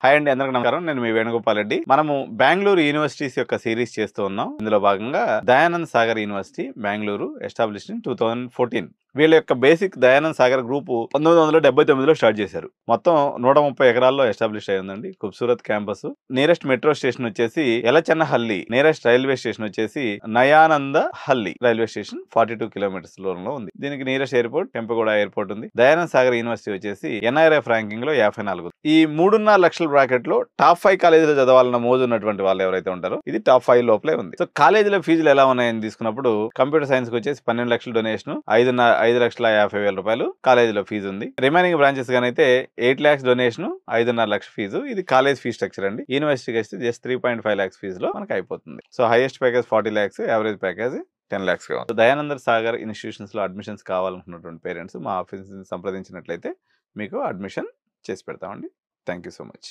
Hi అండి, అందరికీ నమస్కారం. నేను మీ వేణుగోపాల్ రెడ్డి. మనము బెంగళూరు యూనివర్సిటీస్ యొక్క సిరీస్ చేస్తూ ఉన్నాం. ఇందులో భాగంగా Dayanand Sagar university Bengaluru established in 2014. వీళ్ళ యొక్క బేసిక్ దయానంద్ సాగర్ గ్రూప్ 1979లో స్టార్ట్ చేశారు. మొత్తం 130 ఎకరాల్లో ఎస్టాబ్లిష్ అయ్యిందండి. ఖూబ్సూరత్ క్యాంపస్. నియరెస్ట్ మెట్రో స్టేషన్ వచ్చేసి ఎలచెన్నహల్లి. నియరెస్ట్ రైల్వే స్టేషన్ వచ్చేసి Nayandahalli railway station 42 kilometres దూరంలో ఉంది. దీనికి నియరెస్ట్ ఎయిర్పోర్ట్ కెంపగూడ ఎయిర్పోర్ట్ ఉంది. దయానంద్ సాగర్ యూనివర్సిటీ వచ్చేసి NIRF ర్యాంకింగ్ లో 54. ఈ 3.5 లక్షల బ్రాకెట్ లో టాప్ 5 కాలేజీలో చదవాలన్న మోజు ఉన్నటువంటి వాళ్ళు ఎవరైతే ఉంటారో ఇది టాప్ 5 లోపలే ఉంది. సో కాలేజీలో ఫీజులు ఎలా ఉన్నాయని తీసుకున్నప్పుడు కంప్యూటర్ సైన్స్ కి వచ్చేసి 12 లక్షల డొనేషన్, 5,50,000 రూపాయలు కాలేజీలో ఫీజు ఉంది. రిమైనింగ్ బ్రాంచెస్ గానైతే 8 lakhs డొనేషన్, 5.5 లక్షల ఫీజు. ఇది కాలేజ్ ఫీ స్ట్రక్చర్ అండి. యూనివర్సిటీకి వస్తే జస్ట్ 3.5 lakhs ఫీజులో మనకు అయిపోతుంది. So highest package 40 lakhs, average package 10 lakhs గా ఉంది. దయానంద్ సాగర్ ఇన్స్టిట్యూషన్స్ లో అడ్మిషన్స్ కావాలనుకున్నటువంటి పేరెంట్స్ మా ఆఫీస్ సంప్రదించినట్లయితే మీకు అడ్మిషన్ చేసి పెడతామండి. Thank you so much.